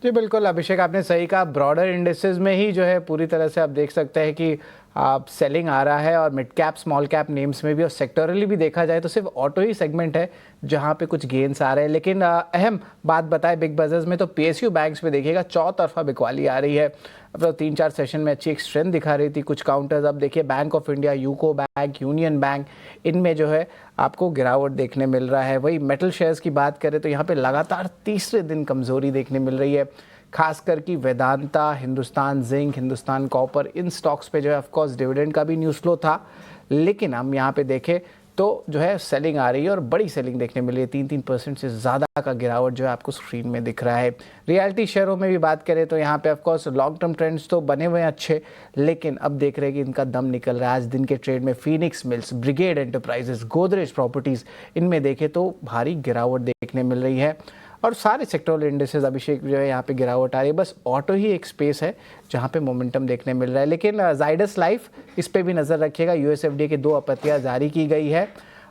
जी बिल्कुल अभिषेक, आपने सही कहा। ब्रॉडर इंडेक्सेस में ही जो है पूरी तरह से आप देख सकते हैं कि आप सेलिंग आ रहा है, और mid cap small cap names में भी, और सेक्टोरली भी देखा जाए तो सिर्फ ऑटो ही सेगमेंट है जहां पे कुछ गेंस आ रहे हैं। लेकिन अहम बात बताएं बिग बजर्स में, तो पीएसयू बैंक्स में देखिएगा चौतरफा बिकवाली आ रही है। अब तो 3-4 सेशन में अच्छी एक स्ट्रेंथ दिखा रही थी कुछ काउंटर्स। अब देखिए bank of India, UCO bank, union bank, इनमें जो है आपको गिरावट देखने मिल रहा है। वही मेटल शेयर्स की बात करें तो यहाँ पे लगातार तीसरे दिन कमजोरी देखने मिल रही है, खासकर कि वेदांता, हिंदुस्तान जिंक, हिंदुस्तान कॉपर, इन स्टॉक्स पे जो है ऑफकोर्स डिविडेंड का भी न्यूज़ फ्लो था। लेकिन हम यहाँ पे देखें तो जो है सेलिंग आ रही है, और बड़ी सेलिंग देखने मिली है। 3-3% से ज़्यादा का गिरावट जो है आपको स्क्रीन में दिख रहा है। रियलिटी शेयरों में भी बात करें तो यहाँ पे ऑफकोर्स लॉन्ग टर्म ट्रेंड्स तो बने हुए हैं अच्छे, लेकिन अब देख रहे हैं कि इनका दम निकल रहा है। आज दिन के ट्रेड में Phoenix mills, brigade enterprises, Godrej properties, इनमें देखें तो भारी गिरावट देखने मिल रही है। और सारे सेक्टोरल इंडेक्सेस अभिषेक जो है यहाँ पे गिरावट आ रही है। बस ऑटो ही एक स्पेस है जहाँ पे मोमेंटम देखने मिल रहा है। लेकिन जाइडस लाइफ, इस पे भी नज़र रखिएगा। यूएसएफडीए की 2 आपत्तियाँ जारी की गई है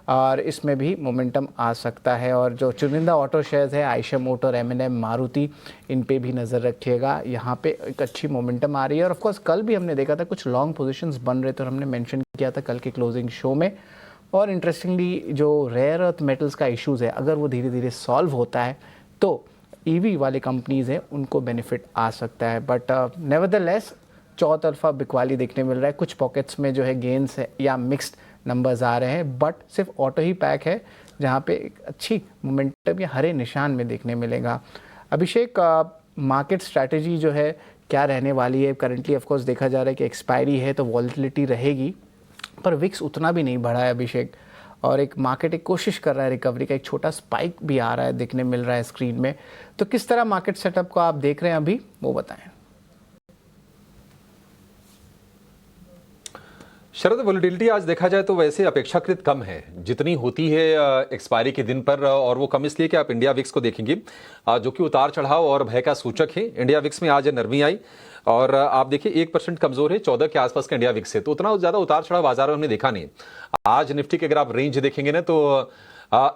और इसमें भी मोमेंटम आ सकता है। और जो चुनिंदा ऑटो शेयर्स है, आयशा मोटर, एमएनएम, मारुति, इन पे भी नज़र रखिएगा। यहाँ पे एक अच्छी मोमेंटम आ रही है। और ऑफकोर्स कल भी हमने देखा था कुछ लॉन्ग पोजिशंस बन रहे थे, और हमने मैंशन किया था कल के क्लोजिंग शो में। और इंटरेस्टिंगली जो रेयर अर्थ मेटल्स का इशूज़ है, अगर वो धीरे धीरे सॉल्व होता है तो ईवी वाले कंपनीज हैं उनको बेनिफिट आ सकता है। बट नेवरदलेस चौतरफा बिकवाली देखने मिल रहा है। कुछ पॉकेट्स में जो है गेंस है या मिक्स्ड नंबर्स आ रहे हैं, बट सिर्फ ऑटो ही पैक है जहां पे एक अच्छी मोमेंटम या हरे निशान में देखने मिलेगा। अभिषेक, मार्केट स्ट्रैटेजी जो है क्या रहने वाली है? करंटली ऑफकोर्स देखा जा रहा है कि एक्सपायरी है तो वॉलेटिलिटी रहेगी, पर विक्स उतना भी नहीं बढ़ा है अभिषेक, और एक मार्केट एक कोशिश कर रहा है रिकवरी का। एक छोटा स्पाइक भी आ रहा है, देखने मिल रहा है स्क्रीन में। तो किस तरह मार्केट सेटअप को आप देख रहे हैं अभी, वो बताएं। शरद, वोलेटिलिटी आज देखा जाए तो वैसे अपेक्षाकृत कम है जितनी होती है एक्सपायरी के दिन पर, और वो कम इसलिए कि आप इंडिया विक्स को देखेंगे जो कि उतार चढ़ाव और भय का सूचक है। इंडिया विक्स में आज नरमी आई, और आप देखिए 1% कमजोर है, 14 के आसपास का इंडिया विक्स है, तो उतना ज्यादा उतार चढ़ाव बाजारों में देखा नहीं। आज निफ्टी के अगर आप रेंज देखेंगे ना तो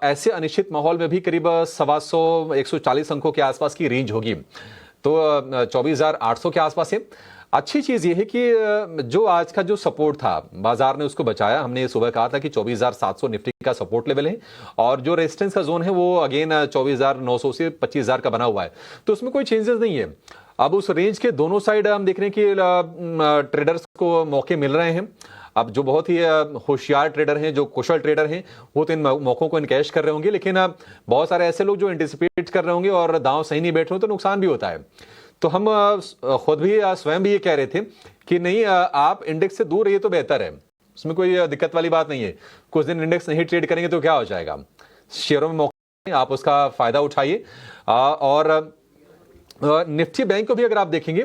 ऐसे अनिश्चित माहौल में भी करीब 125-140 अंकों के आसपास की रेंज होगी, तो 24,800 के आसपास है। अच्छी चीज ये है कि जो आज का जो सपोर्ट था बाजार ने उसको बचाया। हमने सुबह कहा था कि 24,700 निफ्टी का सपोर्ट लेवल है, और जो रेजिस्टेंस का जोन है वो अगेन 24,900 से 25,000 का बना हुआ है, तो उसमें कोई चेंजेस नहीं है। अब उस रेंज के दोनों साइड हम देख रहे हैं कि ट्रेडर्स को मौके मिल रहे हैं। अब जो बहुत ही होशियार ट्रेडर हैं, जो कुशल ट्रेडर हैं, वो तो इन मौकों को इनकैश कर रहे होंगे, लेकिन बहुत सारे ऐसे लोग जो एंटिसिपेट कर रहे होंगे और दांव सही नहीं बैठ रहे तो नुकसान भी होता है। तो हम खुद भी स्वयं भी ये कह रहे थे कि नहीं, आप इंडेक्स से दूर रहिए तो बेहतर है, उसमें कोई दिक्कत वाली बात नहीं है। कुछ दिन इंडेक्स नहीं ट्रेड करेंगे तो क्या हो जाएगा, शेयरों में मौके आप उसका फायदा उठाइए। और निफ्टी बैंक को भी अगर आप देखेंगे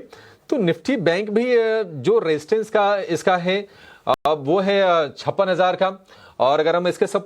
तो निफ्टी बैंक भी जो रेजिस्टेंस का इसका है वो है 56,000 का, और अगर हम इसके सब